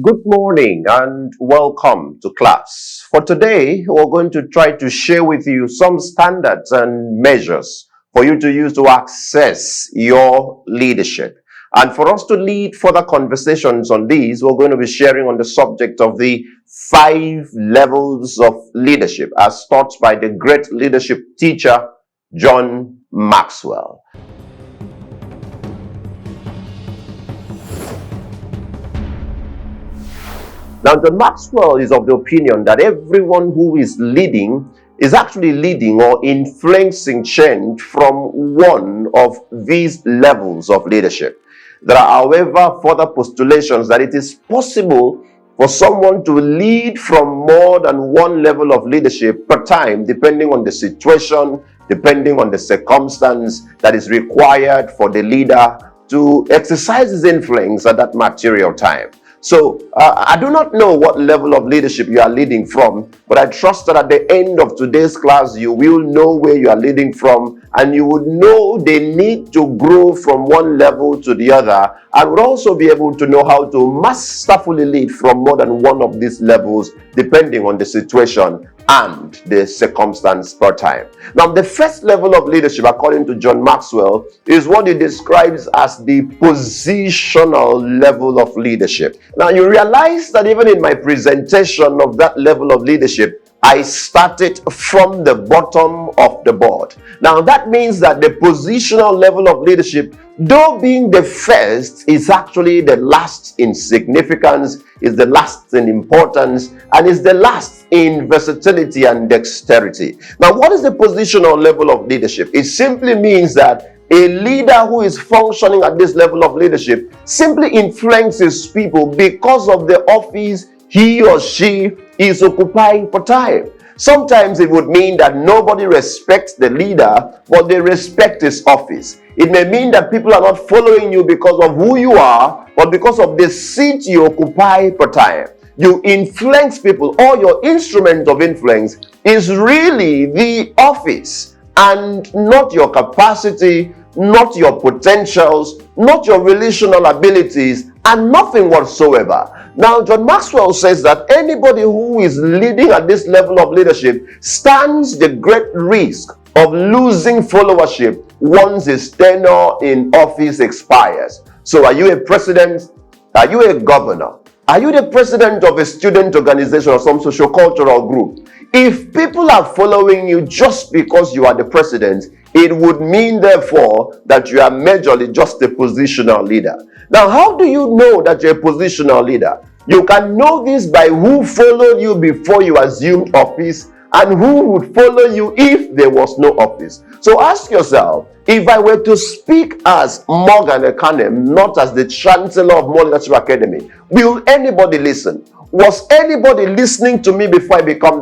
Good morning and welcome to class. For today, we're going to try to share with you some standards and measures for you to use to access your leadership. And for us to lead further conversations on these, we're going to be sharing on the subject of the 5 levels of leadership as taught by the great leadership teacher, John Maxwell. Now, John Maxwell is of the opinion that everyone who is leading is actually leading or influencing change from one of these levels of leadership. There are, however, further postulations that it is possible for someone to lead from more than one level of leadership per time, depending on the situation, depending on the circumstance that is required for the leader to exercise his influence at that material time. So I do not know what level of leadership you are leading from, but I trust that at the end of today's class, you will know where you are leading from, and you would know the need to grow from one level to the other, and would also be able to know how to masterfully lead from more than one of these levels, depending on the situation and the circumstance per time. Now, the first level of leadership, according to John Maxwell, is what he describes as the positional level of leadership. Now, you realize that even in my presentation of that level of leadership, I started from the bottom of the board. Now, that means that the positional level of leadership, though being the first, is actually the last in significance, is the last in importance, and is the last in versatility and dexterity. Now, what is the positional level of leadership? It simply means that a leader who is functioning at this level of leadership simply influences people because of the office he or she is occupying for time. Sometimes it would mean that nobody respects the leader, but they respect his office. It may mean that people are not following you because of who you are, but because of the seat you occupy per time. You influence people, or your instrument of influence is really the office, and not your capacity, not your potentials, not your relational abilities, and nothing whatsoever. Now, John Maxwell says that anybody who is leading at this level of leadership stands the great risk of losing followership once his tenure in office expires. So, are you a president? Are you a governor? Are you the president of a student organization or some socio-cultural group? If people are following you just because you are the president, it would mean, therefore, that you are majorly just a positional leader. Now, how do you know that you're a positional leader? You can know this by who followed you before you assumed office and who would follow you if there was no office. So ask yourself, if I were to speak as Morgan Ekanem, not as the Chancellor of More Leadership Academy, will anybody listen? Was anybody listening to me before I became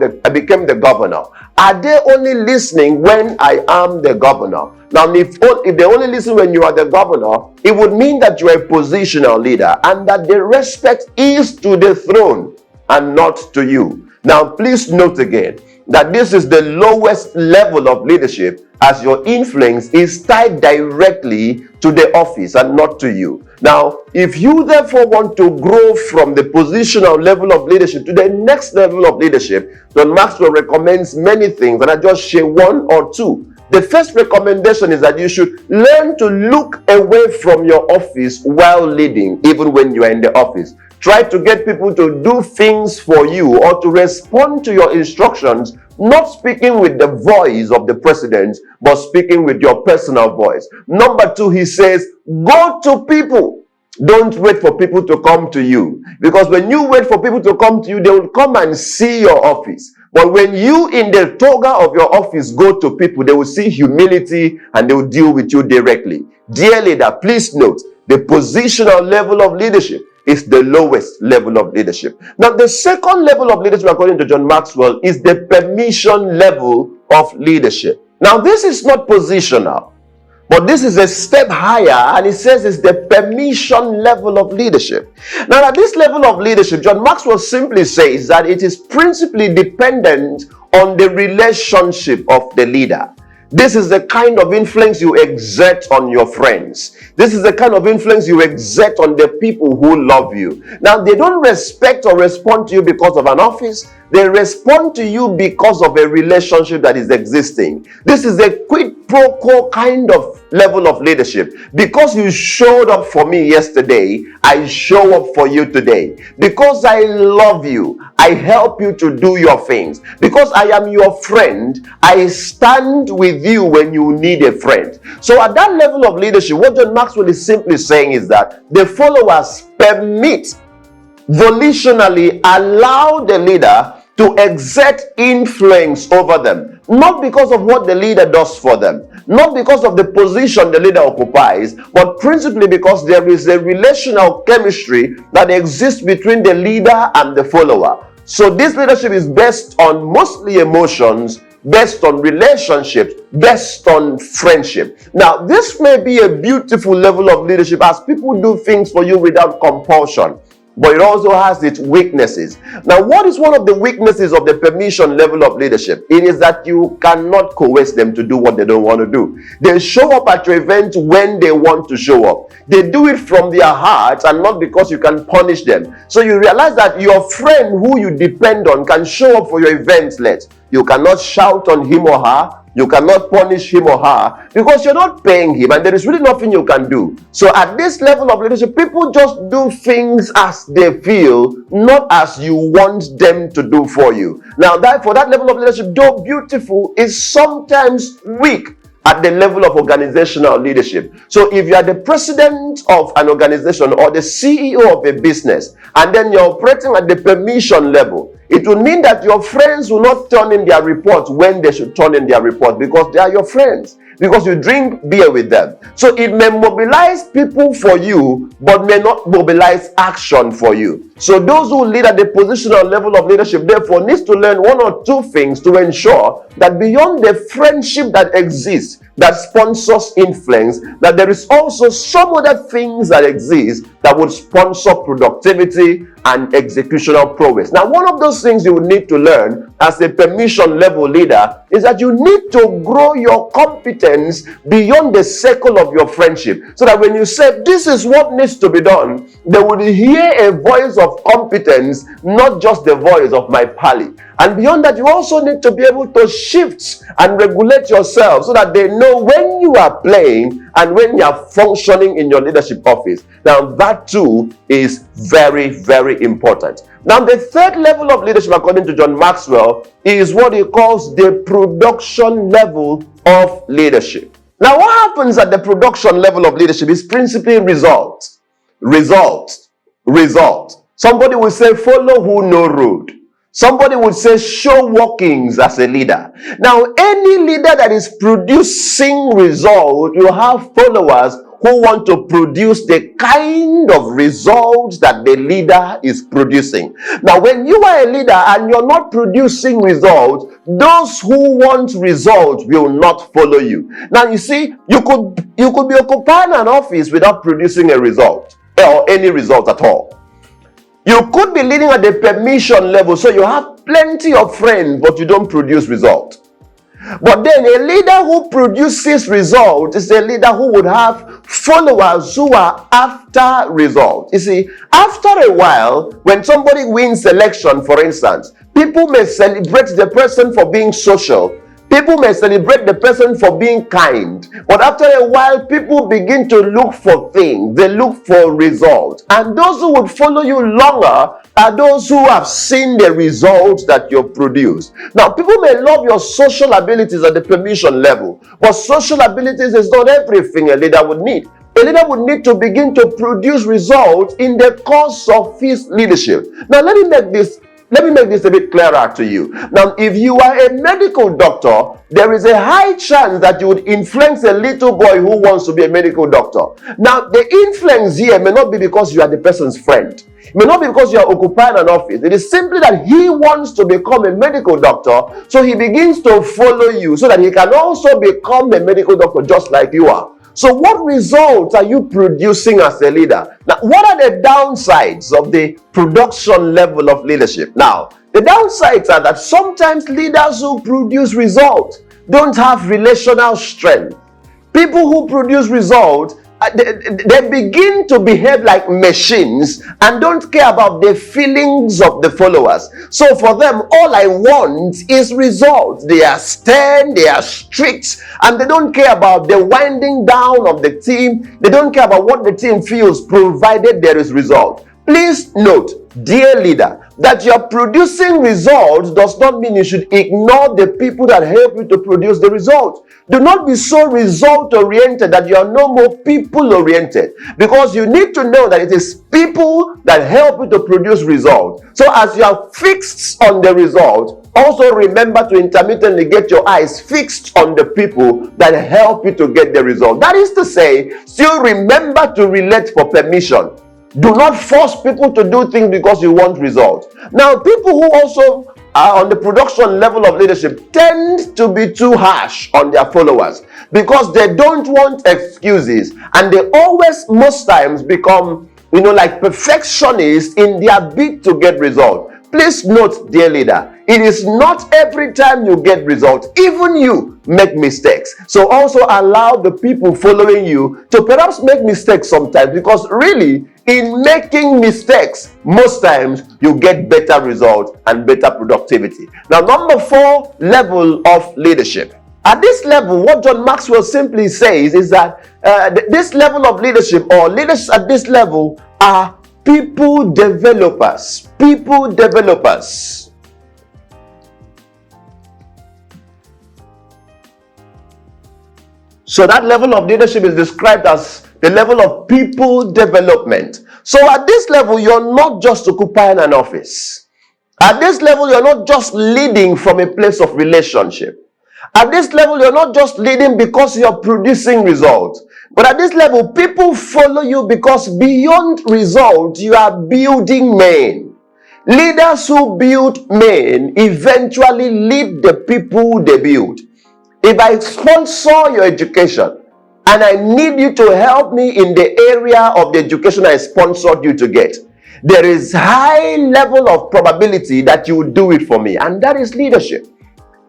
the governor? Are they only listening when I am the governor? Now, if they only listen when you are the governor, it would mean that you are a positional leader and that the respect is to the throne and not to you. Now, please note again that this is the lowest level of leadership, as your influence is tied directly to the office and not to you. Now, if you therefore want to grow from the positional level of leadership to the next level of leadership, John Maxwell recommends many things, and I just share one or two. The first recommendation is that you should learn to look away from your office while leading, even when you are in the office. Try to get people to do things for you or to respond to your instructions, not speaking with the voice of the president, but speaking with your personal voice. Number two, he says, go to people. Don't wait for people to come to you. Because when you wait for people to come to you, they will come and see your office. But when you, in the toga of your office, go to people, they will see humility and they will deal with you directly. Dear leader, please note, the positional level of leadership is the lowest level of leadership. Now, the second level of leadership, according to John Maxwell, is the permission level of leadership. Now, this is not positional, but this is a step higher, and it says it's the permission level of leadership. Now, at this level of leadership, John Maxwell simply says that it is principally dependent on the relationship of the leader. This is the kind of influence you exert on your friends. This is the kind of influence you exert on the people who love you. Now, they don't respect or respond to you because of an office. They respond to you because of a relationship that is existing. This is a quid pro quo kind of level of leadership. Because you showed up for me yesterday, I show up for you today. Because I love you, I help you to do your things. Because I am your friend, I stand with you when you need a friend. So at that level of leadership, what John Maxwell is simply saying is that the followers permit, volitionally allow the leader to exert influence over them, not because of what the leader does for them, not because of the position the leader occupies, but principally because there is a relational chemistry that exists between the leader and the follower. So this leadership is based on mostly emotions, based on relationships, based on friendship. Now, this may be a beautiful level of leadership as people do things for you without compulsion, but it also has its weaknesses. Now, what is one of the weaknesses of the permission level of leadership? It is that you cannot coerce them to do what they don't want to do. They show up at your event when they want to show up. They do it from their hearts and not because you can punish them. So you realize that your friend who you depend on can show up for your events late. You cannot shout on him or her. You cannot punish him or her because you're not paying him and there is really nothing you can do. So at this level of leadership, people just do things as they feel, not as you want them to do for you. Now, that for that level of leadership, though beautiful, is sometimes weak at the level of organizational leadership. So if you are the president of an organization or the CEO of a business, and then you're operating at the permission level, it will mean that your friends will not turn in their reports when they should turn in their report because they are your friends, because you drink beer with them. So it may mobilize people for you, but may not mobilize action for you. So those who lead at the positional level of leadership, therefore, needs to learn one or two things to ensure that beyond the friendship that exists, that sponsors influence, that there is also some other things that exist that would sponsor productivity and executional prowess. Now, one of those things you will need to learn as a permission level leader is that you need to grow your competence beyond the circle of your friendship, so that when you say this is what needs to be done, they will hear a voice of competence, not just the voice of my pally. And beyond that, you also need to be able to shift and regulate yourself so that they know when you are playing and when you are functioning in your leadership office. Now, that too is very, very important. Now, the third level of leadership, according to John Maxwell, is what he calls the production level of leadership. Now, what happens at the production level of leadership is principally result. Somebody will say, follow who no road. Somebody would say, show workings as a leader. Now, any leader that is producing result, you have followers who want to produce the kind of results that the leader is producing. Now, when you are a leader and you're not producing results, those who want results will not follow you. Now, you see, you could be occupying an office without producing a result or any result at all. You could be leading at the permission level, so you have plenty of friends, but you don't produce results. But then a leader who produces results is a leader who would have followers who are after results. You see, after a while, when somebody wins election, for instance, people may celebrate the person for being social. People may celebrate the person for being kind, but after a while, people begin to look for things. They look for results. And those who would follow you longer are those who have seen the results that you produce. Now, people may love your social abilities at the permission level, but social abilities is not everything a leader would need. A leader would need to begin to produce results in the course of his leadership. Now, let me make this a bit clearer to you. Now, if you are a medical doctor, there is a high chance that you would influence a little boy who wants to be a medical doctor. Now, the influence here may not be because you are the person's friend. It may not be because you are occupying an office. It is simply that he wants to become a medical doctor, so he begins to follow you so that he can also become a medical doctor just like you are. So what results are you producing as a leader? Now, what are the downsides of the production level of leadership? Now, the downsides are that sometimes leaders who produce results, don't have relational strength. People who produce results, they begin to behave like machines and don't care about the feelings of the followers. So for them, all I want is results. They are stern, they are strict, and they don't care about the winding down of the team. They don't care about what the team feels, provided there is result. Please note, dear leader, that you're producing results does not mean you should ignore the people that help you to produce the result. Do not be so result-oriented that you are no more people-oriented, because you need to know that it is people that help you to produce results. So as you are fixed on the result, also remember to intermittently get your eyes fixed on the people that help you to get the result. That is to say, still remember to relate for permission. Do not force people to do things because you want results. Now, people who also are on the production level of leadership tend to be too harsh on their followers because they don't want excuses, and they always, most times, become, like perfectionists in their bid to get results. Please note, dear leader, it is not every time you get results. Even you make mistakes. So also allow the people following you to perhaps make mistakes sometimes, because really, in making mistakes, most times you get better results and better productivity. Now, number 4, level of leadership. At this level, what John Maxwell simply says is that this level of leadership, or leaders at this level, are people developers. People developers. So that level of leadership is described as the level of people development. So at this level, you're not just occupying an office. At this level, you're not just leading from a place of relationship. At this level, you're not just leading because you're producing results. But at this level, people follow you because beyond results, you are building men. Leaders who build men eventually lead the people they build. If I sponsor your education, and I need you to help me in the area of the education I sponsored you to get, there is high level of probability that you will do it for me, and that is leadership.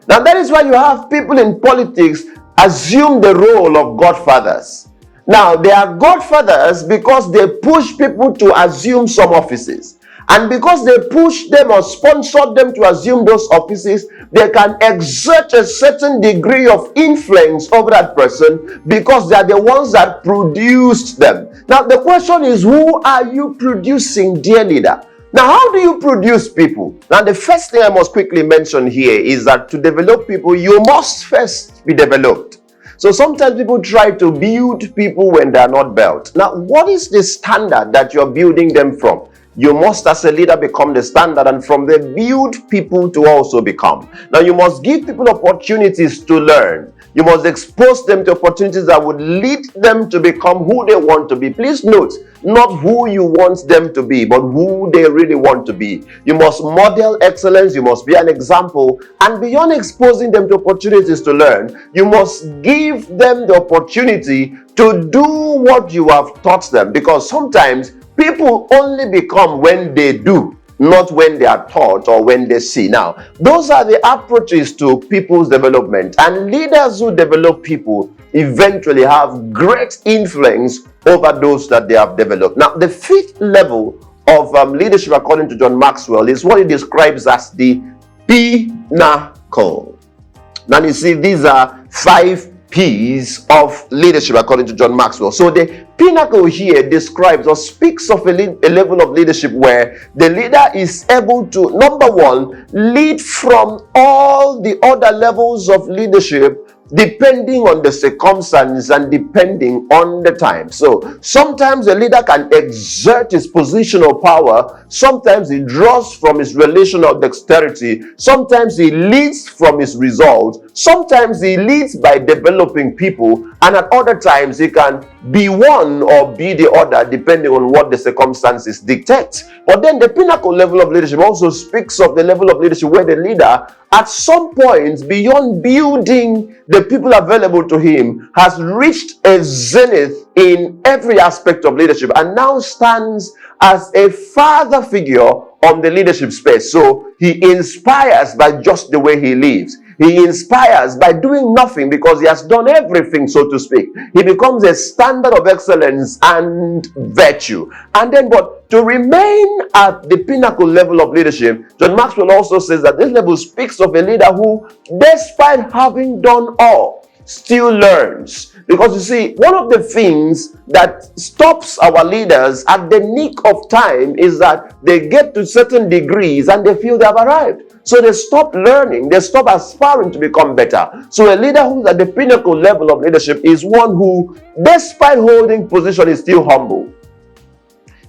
Now, that is why you have people in politics assume the role of godfathers. Now, they are godfathers because they push people to assume some offices. And because they push them or sponsor them to assume those offices, they can exert a certain degree of influence over that person because they are the ones that produced them. Now, the question is, who are you producing, dear leader? Now, how do you produce people? Now, the first thing I must quickly mention here is that to develop people, you must first be developed. So sometimes people try to build people when they are not built. Now, what is the standard that you're building them from? You must, as a leader, become the standard, and from there build people to also become. Now, you must give people opportunities to learn. You must expose them to opportunities that would lead them to become who they want to be. Please note, not who you want them to be, but who they really want to be. You must model excellence. You must be an example. And beyond exposing them to opportunities to learn, you must give them the opportunity to do what you have taught them. Because sometimes people only become when they do, not when they are taught or when they see. Now, those are the approaches to people's development. And leaders who develop people eventually have great influence over those that they have developed. Now, the 5th level of leadership, according to John Maxwell, is what he describes as the pinnacle. Now, you see, these are 5 P's of leadership according to John Maxwell. So the pinnacle here describes or speaks of a level of leadership where the leader is able to, number 1, lead from all the other levels of leadership depending on the circumstance and depending on the time. So sometimes a leader can exert his positional power. Sometimes he draws from his relational dexterity. Sometimes he leads from his results. Sometimes he leads by developing people. And at other times he can be one or be the other depending on what the circumstances dictate. But then the pinnacle level of leadership also speaks of the level of leadership where the leader, at some point, beyond building the people available to him, has reached a zenith in every aspect of leadership and now stands as a father figure on the leadership space. So he inspires by just the way he lives. He inspires by doing nothing because he has done everything, so to speak. He becomes a standard of excellence and virtue. And then, but to remain at the pinnacle level of leadership, John Maxwell also says that this level speaks of a leader who, despite having done all, still learns. Because you see, one of the things that stops our leaders at the nick of time is that they get to certain degrees and they feel they have arrived. So they stop learning, they stop aspiring to become better. So a leader who's at the pinnacle level of leadership is one who, despite holding position, is still humble.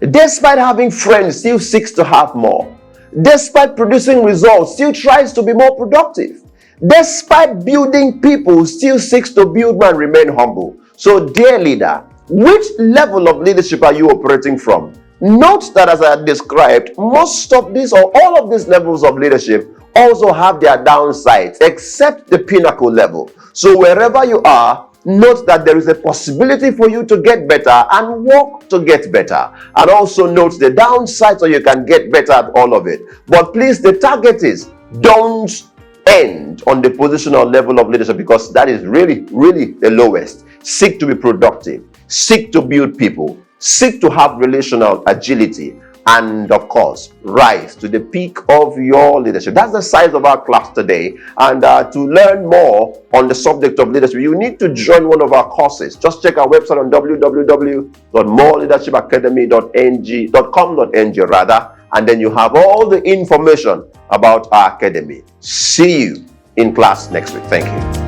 Despite having friends, still seeks to have more. Despite producing results, still tries to be more productive. Despite building people, still seeks to build and remain humble. So, dear leader, which level of leadership are you operating from? Note that, as I described, most of these or all of these levels of leadership also have their downsides, except the pinnacle level. So, wherever you are, note that there is a possibility for you to get better and work to get better. And also note the downsides so you can get better at all of it. But please, the target is don't end on the position or level of leadership, because that is really the lowest. Seek to be productive. Seek to build people. Seek to have relational agility. And of course, rise to the peak of your leadership. That's the size of our class today. And to learn more on the subject of leadership, you need to join one of our courses. Just check our website on www.moreleadershipacademy.com.ng rather, and then you have all the information about our academy. See you in class next week. Thank you.